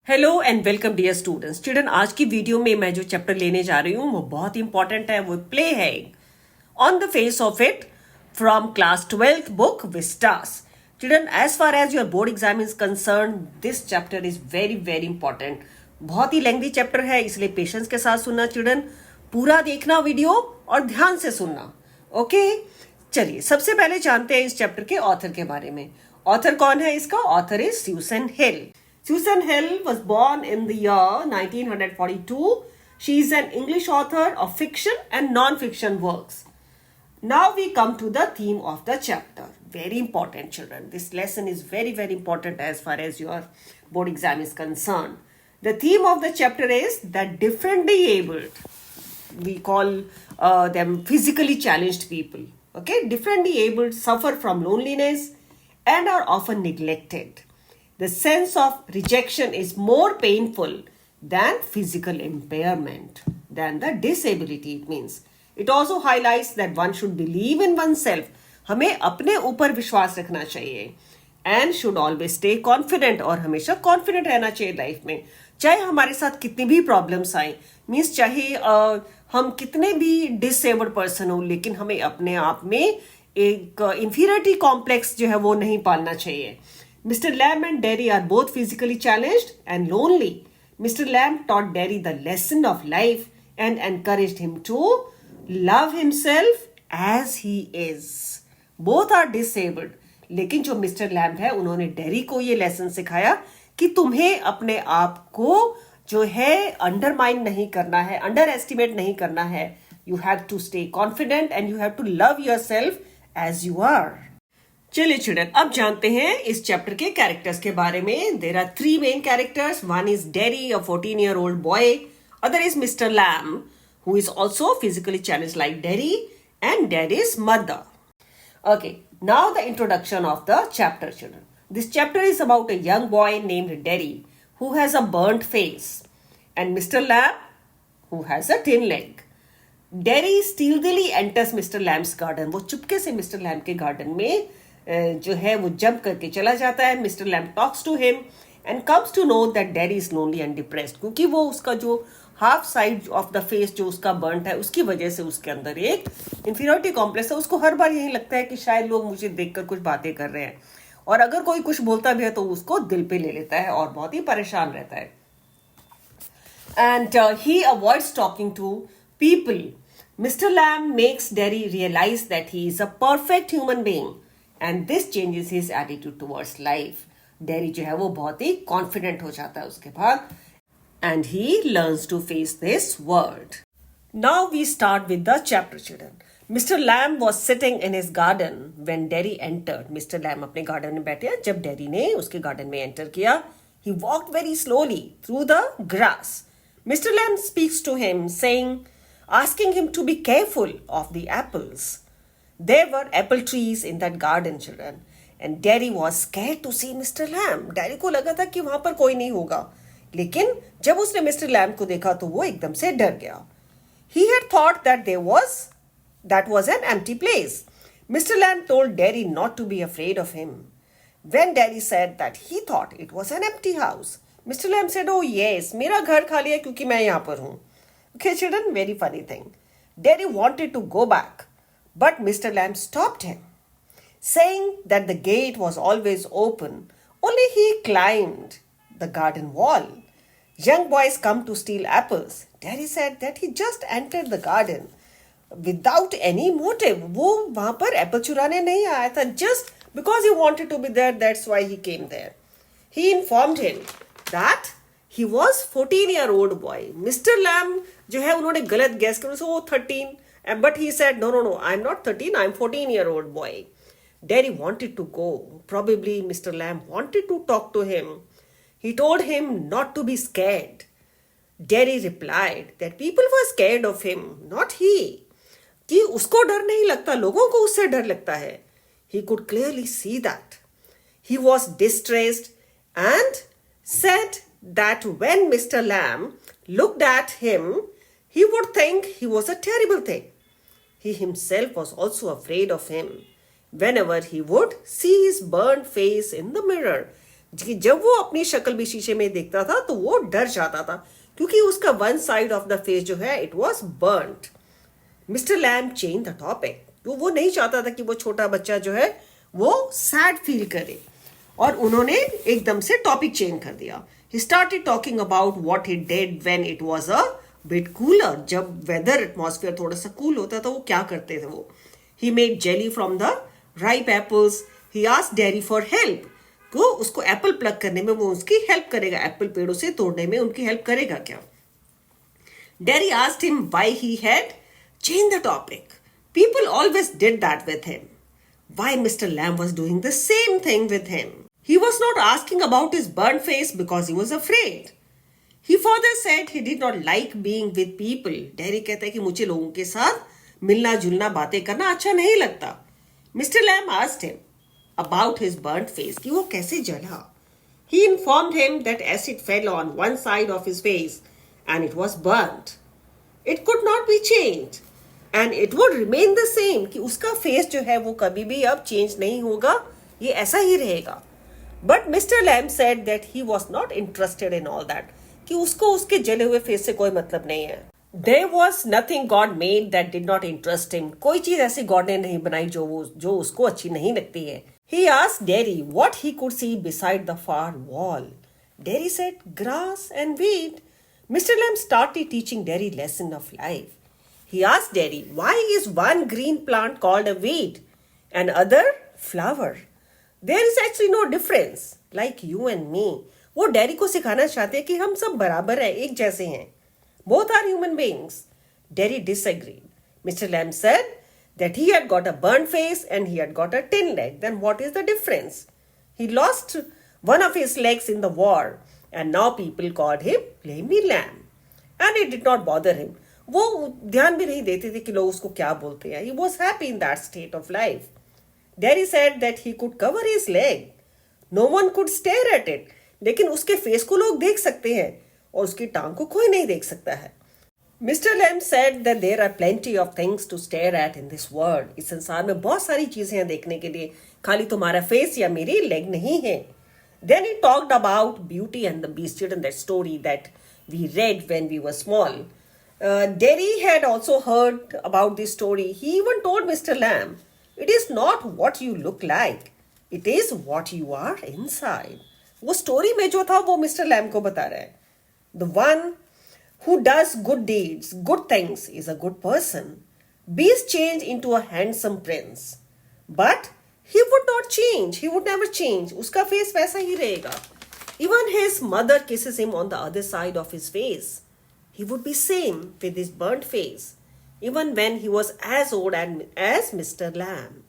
Hello and welcome dear student आज की video में मैं जो चैप्टर लेने जा रही हूँ वो बहुत इंपॉर्टेंट है। वो प्ले है on the face of it from class 12th book Vistas. Children, as far as your board exam is concern this chapter is very very important. बहुत ही लेंथी चैप्टर है, इसलिए पेशेंस के साथ सुनना चिल्ड्रन, पूरा देखना वीडियो और ध्यान से सुनना। ओके चलिए सबसे पहले जानते हैं इस चैप्टर के ऑथर के बारे में। ऑथर कौन है इसका? Author is Susan Hill. Susan Hill was born in the year 1942. She is an English author of fiction and non-fiction works. Now we come to the theme of the chapter. Very important, children. This lesson is very, very important as far as your board exam is concerned. The theme of the chapter is that differently abled, we call them physically challenged people. Okay, differently abled suffer from loneliness and are often neglected. The sense of rejection is more painful than physical impairment, than the disability it means. It also highlights that one should believe in oneself. हमें अपने ऊपर विश्वास रखना चाहिए and should always stay confident, और हमेशा confident रहना चाहिए लाइफ में, चाहे हमारे साथ कितनी भी प्रॉब्लम्स आए। मीन्स चाहे हम कितने भी डिसेबल्ड पर्सन हो, लेकिन हमें अपने आप में एक इंफीरियरिटी कॉम्प्लेक्स जो है वो नहीं पालना चाहिए। Mr. Lamb and Derry are both physically challenged and lonely. Mr. Lamb taught Derry the lesson of life and encouraged him to love himself as he is. Both are disabled. लेकिन जो mister lamb है उन्होंने dairy को ये lesson सिखाया कि तुम्हें अपने आप को जो है अंडरमाइन नहीं करना है, अंडर एस्टिमेट नहीं करना है। You have to stay confident and you have to love yourself as you are. चलिए चिल्ड्रन, अब जानते हैं इस चैप्टर के कैरेक्टर्स के बारे में। There are three main characters. One is Derry, a 14-year-old boy. Other is Mr. Lamb, who is also physically challenged like Derry, and Derry's mother. Okay, now the introduction of the chapter, children. This chapter is about a young boy named Derry, who has a burnt face, and Mr. Lamb, who has a thin leg. Derry stealthily enters Mr. Lamb's garden. वो चुपके से mister lamb के garden में जो है वो jump करके चला जाता है। Mister Lamb talks to him and comes to know that Derry is lonely and depressed, क्योंकि वो उसका जो half side of the face जो उसका बर्न्ट है उसकी वजह से उसके अंदर एक इंफीरियरिटी कॉम्प्लेक्स है। उसको हर बार यही लगता है कि शायद लोग मुझे देखकर कुछ बातें कर रहे हैं, और अगर कोई कुछ बोलता भी है तो उसको दिल पे ले लेता है और बहुत ही परेशान रहता है। And he avoids talking to people. Mr. Lamb makes Derry realize that he is a perfect human being, and this changes his attitude towards life. Derry जो है वो बहुत ही confident हो जाता है उसके बाद, and he learns to face this world. Now we start with the chapter, children. Mr. Lamb was sitting in his garden when Derry entered. Mr. Lamb अपने garden में बैठे हैं जब Derry ने उसके garden में enter किया. He walked very slowly through the grass. Mr. Lamb speaks to him, asking him to be careful of the apples. There were apple trees in that garden, children, and Derry was scared to see Mr. Lamb. Derry को लगा था कि वहां पर कोई नहीं होगा, लेकिन जब उसने मिस्टर लैम्ब को देखा तो वो एकदम से डर गया। He had thought that that was an empty place. Mr. Lamb told Derry not to be afraid of him. When Derry said that he thought it was an empty house, Mr. Lamb said, "Oh yes, मेरा घर खाली है क्योंकि मैं यहाँ पर हूँ." Okay, children, very funny thing. Derry wanted to go back, but Mr. Lamb stopped him, saying that the gate was always open. Only he climbed the garden wall. Young boys come to steal apples. Derry said that he just entered the garden without any motive. वो वहाँ पर Apple चुराने नहीं आया था, just because he wanted to be there. That's why he came there. He informed him that he was 14-year-old boy. Mr. Lamb जो है उन्होंने गलत गैस किया, वो 13, but he said no, I'm not 13, I'm 14-year-old boy. Derry wanted to go. Probably Mr. Lamb wanted to talk to him. He told him not to be scared. Derry replied that people were scared of him, not he. कि उसको डर नहीं लगता, लोगों को उससे डर लगता है। He could clearly see that. He was distressed and said that when Mr. Lamb looked at him, he would think he was a terrible thing. He himself was also afraid of him. Whenever he would see his burnt face in the mirror, कि जब वो अपनी शक्ल भी शीशे में देखता था तो वो डर जाता था, क्योंकि उसका one side of the face जो है it was burned. Mister Lamb change the topic, तो वो नहीं चाहता था कि वो छोटा बच्चा जो है वो सैड फील करे, और उन्होंने एकदम से टॉपिक चेंज कर दिया। He started talking about what he did when it was a bit cooler, जब वेदर एटमॉस्फेयर थोड़ा सा कूल होता था वो क्या करते थे वो। He made jelly from the ripe apples, he asked dairy for help, को उसको एप्पल प्लग करने में वो उसकी हेल्प करेगा, एप्पल पेड़ों से तोड़ने में उनकी हेल्प करेगा क्या। Derry asked him why he had change the topic, people always did that with him, why mister Lamb was doing the same thing with him. He was not asking about his burnt face because he was afraid. He further said he did not like being with people. Derry कहता है कि मुझे लोगों के साथ मिलना जुलना बातें करना अच्छा नहीं लगता। Mr. Lamb asked him about his burnt face, कि वो कैसे जला। He informed him that acid fell on one side of his face and it was burnt. It could not be changed and it would remain the same, कि उसका face जो है वो कभी भी अब चेंज नहीं होगा, ये ऐसा ही रहेगा। But Mr. Lamb said that he was not interested in all that, कि उसको उसके जले हुए फेस से कोई मतलब नहीं है। There was nothing God made that did not interest him. कोई चीज ऐसी गॉड ने नहीं बनाई जो उसको अच्छी नहीं लगती है। He asked Derry what he could see beside the far wall. Derry said grass and weed. Mr. Lamb started teaching Derry lesson of life. He asked Derry why is one green plant called a weed and other flower. There is actually no difference, like you and me. वो dairy को सिखाना चाहते हैं कि हम सब बराबर हैं, एक जैसे हैं. Both are human beings. Derry disagreed. Mr. Lamb said that he had got a burnt face and he had got a tin leg. Then what is the difference? He lost one of his legs in the war and now people called him Lammy Lamb. And it did not bother him. वो ध्यान भी नहीं देते थे कि लोग उसको क्या बोलते हैं. He was happy in that state of life. Derry said that he could cover his leg. No one could stare at it. लेकिन उसके फेस को लोग देख सकते हैं और उसकी टांग को कोई नहीं देख सकता है. Mr. Lamb said that there are plenty of things to stare at in this world. इस संसार में बहुत सारी चीजें हैं देखने के लिए, खाली तुम्हारा फेस या मेरी लेग नहीं है. Then he talked about Beauty and the Beast, and that story that we read when we were small. Derry had also heard about this story. He even told Mr. Lamb, it is not what you look like, it is what you are inside. वो story में जो था वो Mr Lam को बता रहा है. The one who does good deeds, good things, is a good person. Beast changed into a handsome prince, but he would not change. He would never change. उसका फेस वैसा ही रहेगा. Even his mother kisses him on the other side of his face. He would be same with his burnt face, even when he was as old as Mr. Lamb.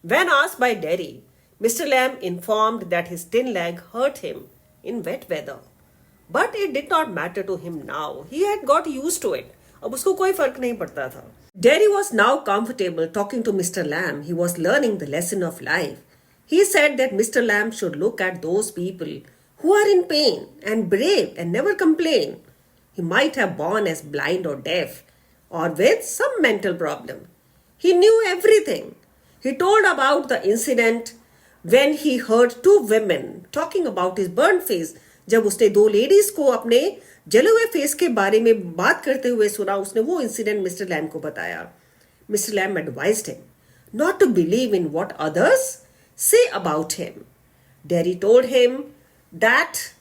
When asked by Derry, Mr. Lamb informed that his tin leg hurt him in wet weather. But it did not matter to him now. He had got used to it. अब उसको कोई फर्क नहीं पड़ता था. Derry was now comfortable talking to Mr. Lamb. He was learning the lesson of life. He said that Mr. Lamb should look at those people who are in pain and brave and never complain. He might have born as blind or deaf or with some mental problem. He knew everything. He told about the incident when he heard two women talking about his burnt face. जब उसने दो ladies को अपने जले हुए face के बारे में बात करते हुए सुना, उसने वो इंसिडेंट मिस्टर लैम को बताया. Mr. Lamb advised him not to believe in what others say about him. Derry told him that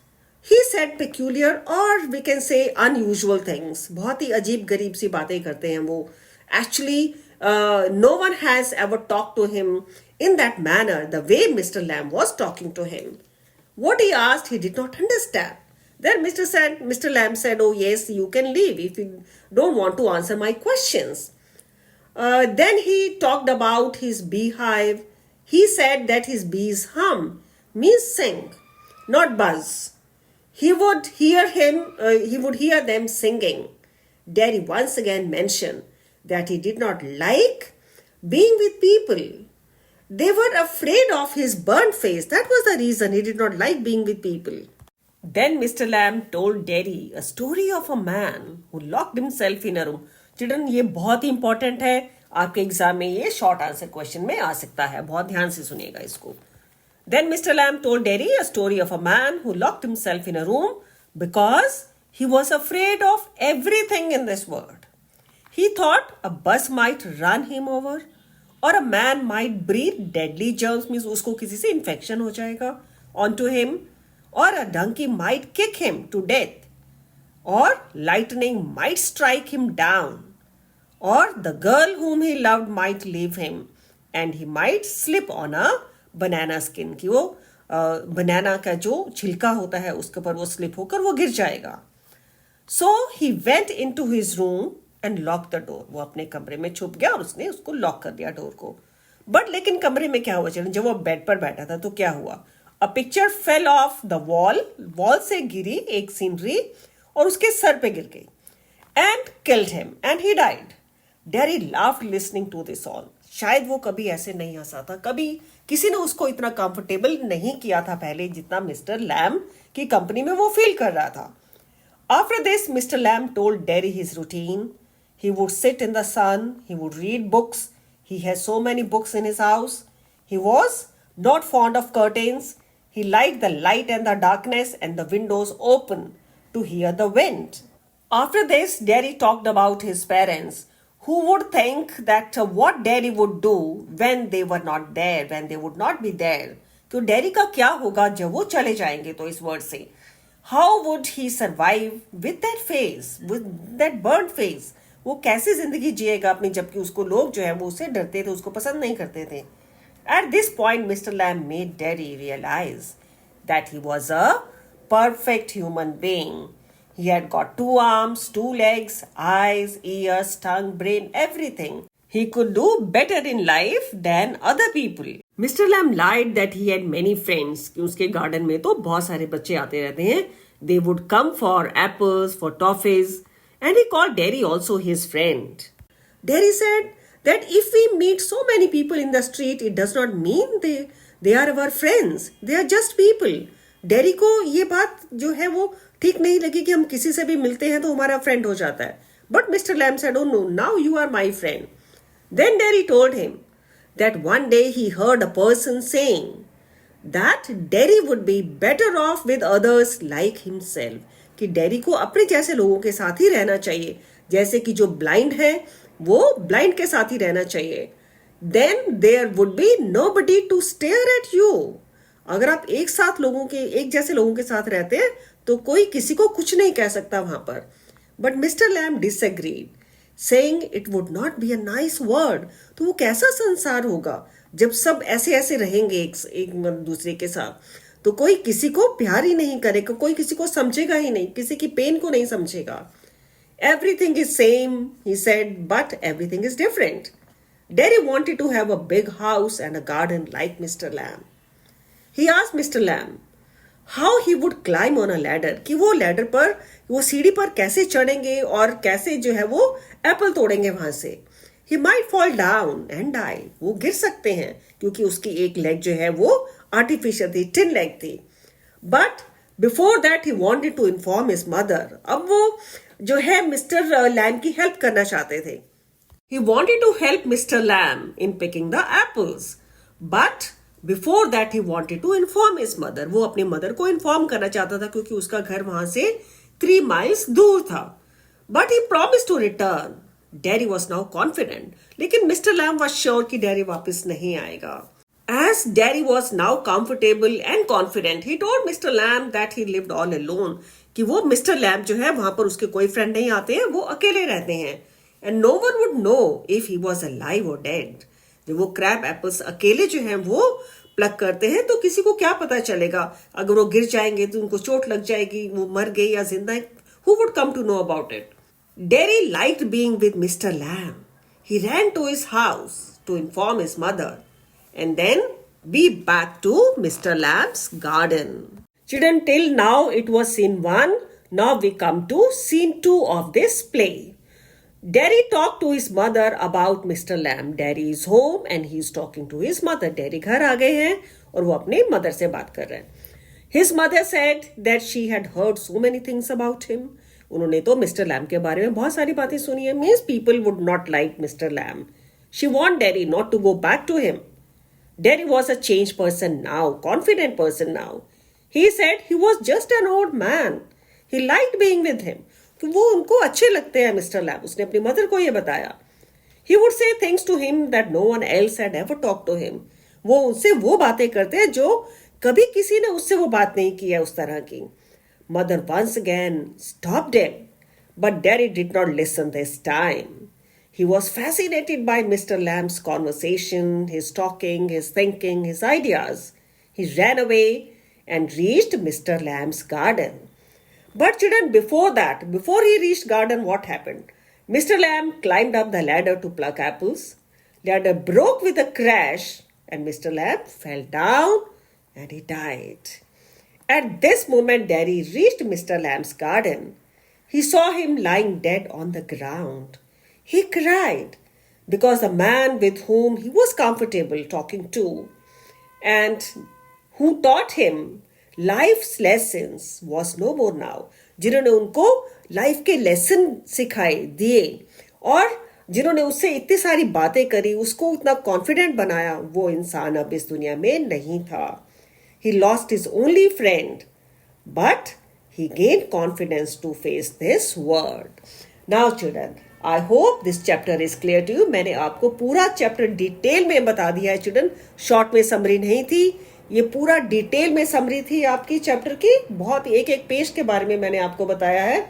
he said peculiar or we can say unusual things. बहुत ही अजीब गरीब सी बातें करते हैं वो. Actually, no one has ever talked to him in that manner, the way Mr. Lamb was talking to him. What he asked, he did not understand. Then Mr. Lamb said, oh yes, you can leave if you don't want to answer my questions. Then he talked about his beehive. He said that his bees hum means sing, not buzz. He would hear them singing. Derry once again mentioned that he did not like being with people. They were afraid of his burnt face. That was the reason he did not like being with people. Then Mr. Lamb told Derry a story of a man who locked himself in a room. Children, ये बहुत ही important है. आपके exam में ये short answer question में आ सकता है. बहुत ध्यान से सुनिएगा इसको. Then Mr. Lamb told Derry a story of a man who locked himself in a room because he was afraid of everything in this world. He thought a bus might run him over, or a man might breathe deadly germs, means उसको किसी से infection हो जाएगा onto him, or a donkey might kick him to death, or lightning might strike him down, or the girl whom he loved might leave him, and he might slip on a banana skin, कि वो बनाना का जो छिलका होता है उसके ऊपर वो स्लिप होकर वो गिर जाएगा. So he went into his room and locked the door. वो अपने कमरे में छुप गया और उसने उसको लॉक कर दिया डोर को. बट लेकिन कमरे में क्या हुआ, चलो जब वो बेड पर बैठा था तो क्या हुआ, a picture fell off the wall से गिरी एक सीनरी और उसके सर पे गिर गई and killed him and he died. Derry laughed listening to this all. शायद वो कभी ऐसे नहीं हंसा था, कभी किसी ने उसको इतना कंफर्टेबल नहीं किया था पहले जितना मिस्टर लैम की कंपनी में वो फील कर रहा था. After this, Mr. Lamb told Derry his routine. He would sit in the sun. He would read books. He has so many books in his house. He was not fond of curtains. He liked the light and the darkness and the windows open to hear the wind. After this, Derry talked about his parents, who would think that what Derry would do when they were not there, when they would not be there. तो Derry का क्या होगा जब वो चले जाएंगे तो इस वर्ड से. How would he survive with that face, with that burnt face? वो कैसे जिंदगी जिएगा अपनी, जबकि उसको लोग जो है वो उससे डरते थे, उसको पसंद नहीं करते थे. At this point, Mr. Lamb made Derry realize that he was a perfect human being. He had got 2 arms, 2 legs, eyes, ears, tongue, brain, everything. He could do better in life than other people. Mr. Lamb lied that he had many friends. कि उसके garden में तो बहुत सारे बच्चे आते रहते हैं. They would come for apples, for toffees, and he called Derry also his friend. Derry said that if we meet so many people in the street, it does not mean they are our friends. They are just people. Derry को ये बात जो है वो ठीक नहीं लगी कि हम किसी से भी मिलते हैं तो हमारा फ्रेंड हो जाता है. But Mr. Lamb said, "Oh no, now you are my friend." Then Derry told him that one day he heard a person saying that Derry would be better off with others like himself. कि dairy को अपने जैसे लोगों के साथ ही रहना चाहिए, जैसे कि जो ब्लाइंड है वो ब्लाइंड के साथ ही रहना चाहिए. Then there would be nobody to stare at you. अगर आप एक जैसे लोगों के साथ रहते हैं तो कोई किसी को कुछ नहीं कह सकता वहां पर. But Mr. Lamb disagreed, saying it would not be a nice world. तो वो कैसा संसार होगा जब सब ऐसे ऐसे रहेंगे एक दूसरे के साथ, तो कोई किसी को प्यार ही नहीं करेगा, कोई किसी को समझेगा ही नहीं, किसी की पेन को नहीं समझेगा. Everything is same, he said, but everything is different. Derry wanted to have a big house and a garden like Mr. Lamb. He asked Mr. Lamb how he would climb on a ladder, कि वो ladder पर, वो सीढ़ी पर कैसे चढ़ेंगे और कैसे जो है वो एप्पल तोड़ेंगे वहां से. He might fall down and die. वो गिर सकते हैं क्योंकि उसकी एक लेग जो है वो आर्टिफिशियल थी, टिन लेग थी. But before that he wanted to inform his mother. अब वो जो है मिस्टर लैम की हेल्प करना चाहते थे. He wanted to help Mr. Lamb in picking the apples. But before that he wanted to inform his mother. वो अपनी मदर को इन्फॉर्म करना चाहता था क्योंकि उसका घर वहां से 3 miles दूर था. But he promised to return. Derry was now confident. लेकिन Mr. Lamb was sure कि Derry वापस नहीं आएगा. As Derry was now comfortable and confident, he told Mr. Lamb that he lived all alone. कि वो Mr. Lamb जो है वहां पर उसके कोई फ्रेंड नहीं आते हैं, वो अकेले रहते हैं. And no one would know if he was alive or dead. जब वो क्रैब एप्पल्स अकेले जो हैं वो प्लग करते हैं तो किसी को क्या पता चलेगा, अगर वो गिर जाएंगे तो उनको चोट लग जाएगी, वो मर गए या जिंदा है. Who would come to know about it? Derry liked being with Mr. Lamb. He ran to his house to inform his mother. And then be back to Mr. Lamb's garden. Children, till now it was scene 1. Now we come to scene 2 of this play. Derry talked to his mother about Mr. Lamb. Derry is home and he is talking to his mother. Derry घर आ गए हैं और वो अपने mother से बात कर रहे हैं. His mother said that she had heard so many things about him. उन्होंने तो मिस्टर लैम के बारे में बहुत सारी बातें सुनी है. Means people would not like Mr. Lamb. She warned Derry not to go back to him. Derry was a changed person now, confident person now. He said he was just an old man. He liked being with him. कि वो उनको अच्छे लगते हैं Mr Lam. उसने अपनी mother को ये बताया. He would say things to him that no one else had ever talked to him. वो उनसे वो बातें करते हैं जो कभी किसी ने उससे वो बात नहीं की है उस तरह की. Mother once again stopped him, but Derry did not listen this time. He was fascinated by Mr. Lamb's conversation, his talking, his thinking, his ideas. He ran away and reached Mr. Lamb's garden. But children, before he reached garden, what happened? Mr. Lamb climbed up the ladder to pluck apples. Ladder broke with a crash and Mr. Lamb fell down and he died. At this moment, Derry reached Mr. Lamb's garden. He saw him lying dead on the ground. He cried because the man with whom he was comfortable talking to and who taught him life's lessons was no more now. जिन्होंने उनको life के lesson सिखाए दिए और जिन्होंने उससे इतनी सारी बातें करी, उसको उतना कॉन्फिडेंट बनाया, वो इंसान अब इस दुनिया में नहीं था. He lost his only friend, but he gained confidence to face this world. Now children, I hope this chapter is clear to you. मैंने आपको पूरा चैप्टर डिटेल में बता दिया है चिल्ड्रन. शॉर्ट में समरी नहीं थी, ये पूरा डिटेल में समरी थी आपकी चैप्टर की. बहुत एक एक पेज के बारे में मैंने आपको बताया है.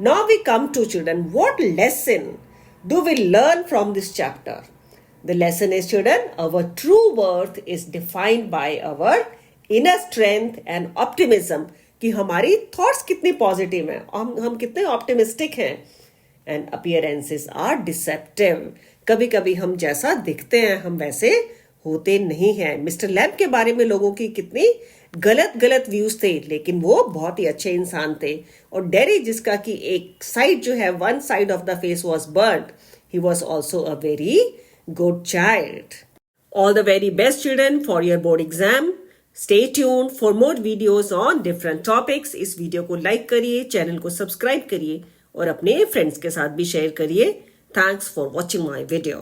Now we come to children, what lesson do we learn from this chapter? The lesson is children, our true worth is defined by our inner strength and optimism. कि हमारी थॉट्स कितनी पॉजिटिव हैं, हम कितने ऑप्टिमिस्टिक हैं. And appearances are deceptive. कभी कभी हम जैसा दिखते हैं हम वैसे होते नहीं हैं. मिस्टर लैम्ब के बारे में लोगों की कितनी गलत व्यूज थे, लेकिन वो बहुत ही अच्छे इंसान थे. और डेरी जिसका कि एक साइड जो है, one side of the face was burned, he was also a very good child. All the very best children for your board exam. Stay tuned for more videos on different topics. इस video को like करिए, channel को subscribe करिए और अपने friends के साथ भी शेयर करिए. Thanks for watching my video.